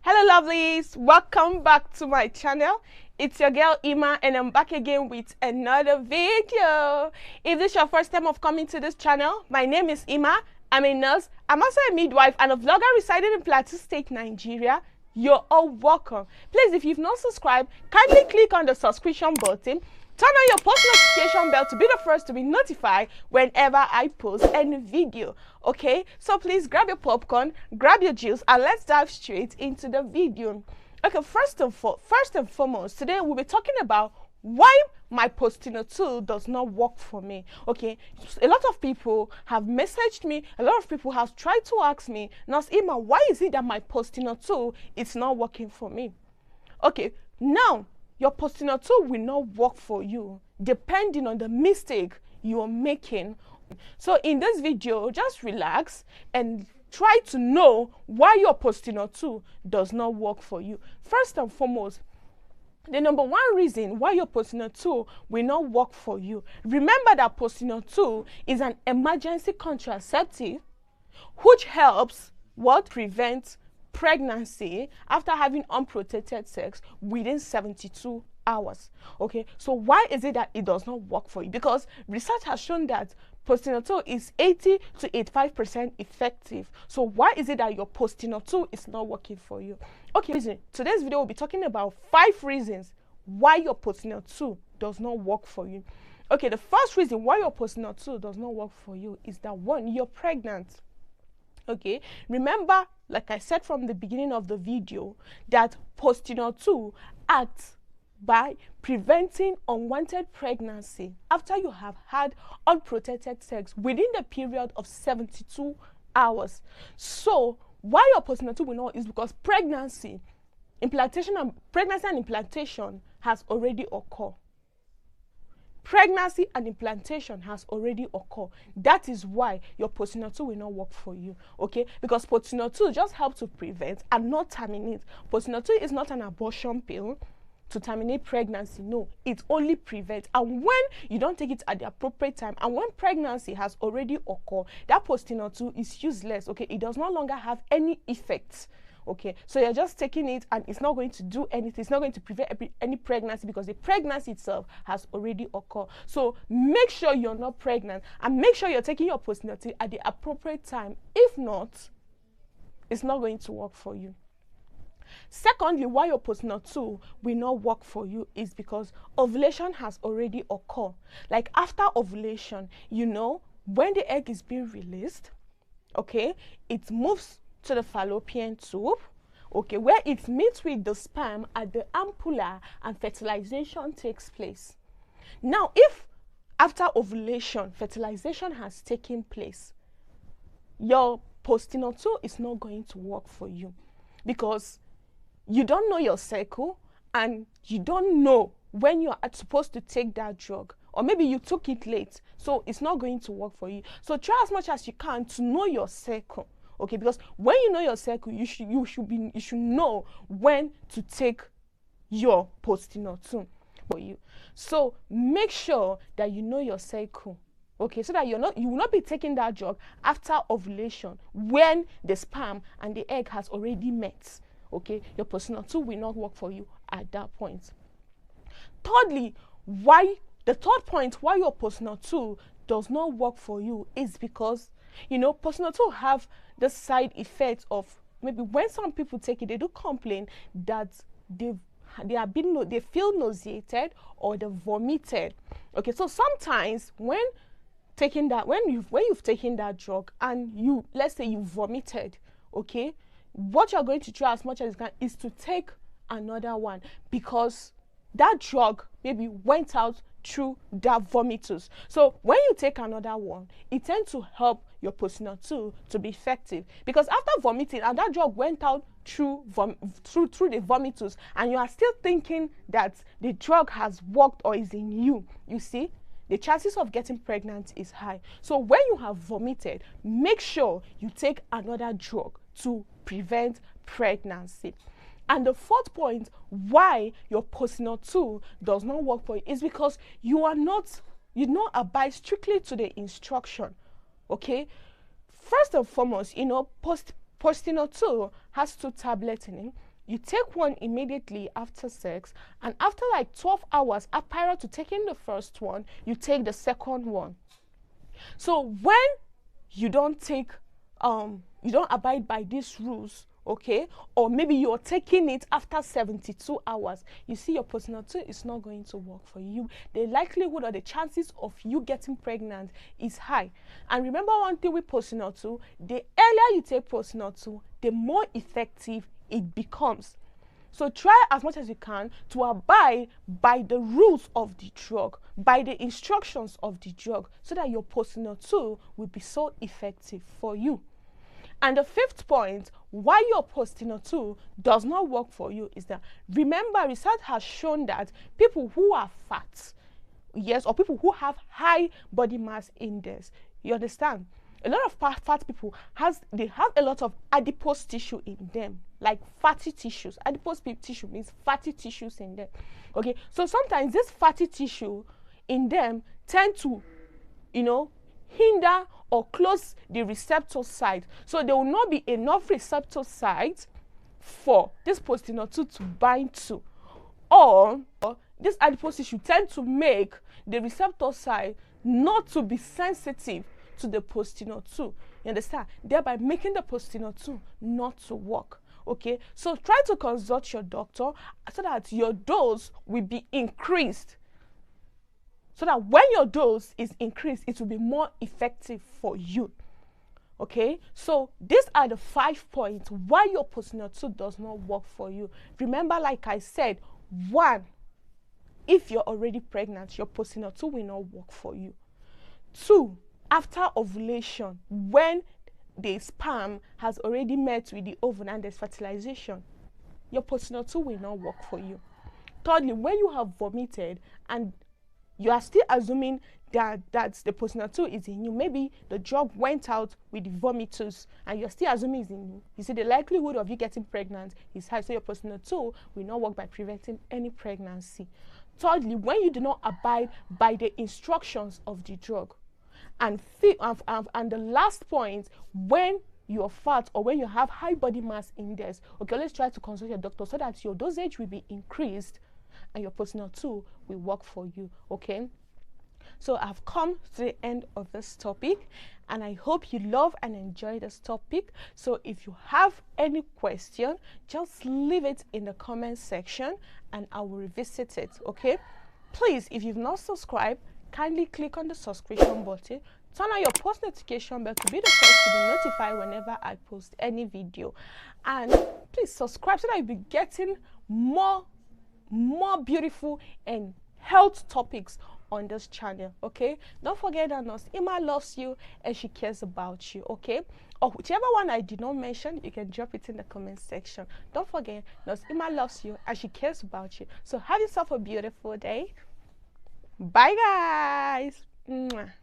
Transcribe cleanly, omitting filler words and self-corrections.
Hello lovelies, welcome back to my channel. It's your girl Ima and I'm back again with another video. If this is your first time of coming to this channel, my name is Ima. I'm a nurse, I'm also a midwife and a vlogger residing in Plateau State, Nigeria. You're all welcome. Please, if you've not subscribed, kindly click on the subscription button. Turn on your post notification bell to be the first to be notified whenever I post any video. Okay, so please grab your popcorn, grab your juice, and let's dive straight into the video. Okay, first and foremost, today we'll be talking about why my postinor tool does not work for me. Okay, a lot of people have messaged me, a lot of people have tried to ask me, Nurse Ima, why is it that my postinor tool is not working for me? Okay, now your postinor tool will not work for you depending on the mistake you are making. So in this video, just relax and try to know why your postinor tool does not work for you. First and foremost, the number one reason why your postinor tool will not work for you. Remember that postinor tool is an emergency contraceptive which helps prevent pregnancy after having unprotected sex within 72 hours. Okay, so why is it that it does not work for you? Because research has shown that postinor tool is 80 to 85% effective. So why is it that your postinor tool is not working for you? Okay, listen, today's video will be talking about 5 reasons why your postinor tool does not work for you. Okay, the first reason why your postinor tool does not work for you is that 1, you're pregnant. Okay, remember, like I said from the beginning of the video, that postinor tool acts by preventing unwanted pregnancy after you have had unprotected sex within the period of 72 hours. So why your postinor tool will not is because pregnancy and implantation has already occurred. Pregnancy and implantation has already occurred. That is why your postinor tool will not work for you. Okay, because postinor tool just helps to prevent and not terminate. Postinor tool is not an abortion pill to terminate pregnancy. No, it only prevents. And when you don't take it at the appropriate time and when pregnancy has already occurred, that postinor tool is useless. Okay, it does no longer have any effects. Okay, so you're just taking it and it's not going to do anything. It's not going to prevent any pregnancy because the pregnancy itself has already occurred. So make sure you're not pregnant and make sure you're taking your postinor tool at the appropriate time. If not, it's not going to work for you. Secondly, why your postinor tool will not work for you is because ovulation has already occurred. Like after ovulation, you know, when the egg is being released, okay, it moves to the fallopian tube, okay, where it meets with the sperm at the ampulla and fertilization takes place. Now, if after ovulation, fertilization has taken place, your postinor tool is not going to work for you because you don't know your cycle and you don't know when you're supposed to take that drug, or maybe you took it late, so it's not going to work for you. So try as much as you can to know your cycle. Okay, because when you know your cycle, you should know when to take your postinor tool for you. So make sure that you know your cycle. Okay, so that you will not be taking that drug after ovulation when the sperm and the egg has already met. Okay, your postinor tool will not work for you at that point. Thirdly, the third point why your postinor tool does not work for you is because, you know, postinor tool have the side effects of, maybe when some people take it, they do complain that they feel nauseated or they vomited. Okay, so sometimes when you've taken that drug and let's say you vomited, okay, what you're going to try as much as you can is to take another one because that drug maybe went out through that vomitus. So when you take another one, it tends to help your postinor tool to be effective because after vomiting and that drug went out through the vomitus and you are still thinking that the drug has worked or is in you, you see, the chances of getting pregnant is high. So when you have vomited, make sure you take another drug to prevent pregnancy. And the fourth point why your postinor tool does not work for you is because you don't abide strictly to the instruction. Okay, first and foremost, you know, postinor tool has 2 tablets in it. you take one immediately after sex, and after like 12 hours prior to taking the first one, you take the second one. So when you don't take, you don't abide by these rules, okay, or maybe you're taking it after 72 hours, you see your postinor 2 is not going to work for you. The likelihood or the chances of you getting pregnant is high. And remember one thing with postinor 2, the earlier you take postinor 2, the more effective it becomes. So try as much as you can to abide by the rules of the drug, by the instructions of the drug, so that your postinor 2 will be so effective for you. And the fifth point, why your postinor 2 does not work for you, is that, remember, research has shown that people who are fat, yes, or people who have high body mass index, you understand? A lot of fat people have a lot of adipose tissue in them, like fatty tissues. Adipose tissue means fatty tissues in them. Okay, so sometimes this fatty tissue in them tend to, hinder or close the receptor site. So there will not be enough receptor sites for this postinor 2 to bind to. Or this adipose tissue tend to make the receptor site not to be sensitive to the postinor 2. You understand? Thereby making the postinor 2 not to work. Okay, so try to consult your doctor so that your dose will be increased. So that when your dose is increased, it will be more effective for you. Okay, so these are the 5 points why your postinor 2 does not work for you. Remember, like I said, 1, if you're already pregnant, your postinor 2 will not work for you. 2, after ovulation, when the sperm has already met with the ovum and there's fertilization, your postinor 2 will not work for you. Thirdly, when you have vomited and you are still assuming that the postinor 2 is in you, maybe the drug went out with the vomitus and you're still assuming it's in you, you see the likelihood of you getting pregnant is high, so your postinor 2 will not work by preventing any pregnancy. Thirdly, when you do not abide by the instructions of the drug. And the last point, when you're fat or when you have high body mass index, okay, let's try to consult your doctor so that your dosage will be increased and your postinor 2 will work for you. Okay, so I've come to the end of this topic, and I hope you love and enjoy this topic. So if you have any question, just leave it in the comment section and I will revisit it. Okay, please, if you've not subscribed, kindly click on the subscription button, turn on your post notification bell to be the first to be notified whenever I post any video, and please subscribe so that you'll be getting more beautiful and health topics on this channel. Okay, don't forget that Nurse Ima loves you and she cares about you. Okay, or whichever one I did not mention, you can drop it in the comment section. Don't forget, Nurse Ima loves you and she cares about you. So have yourself a beautiful day. Bye guys. Mwah.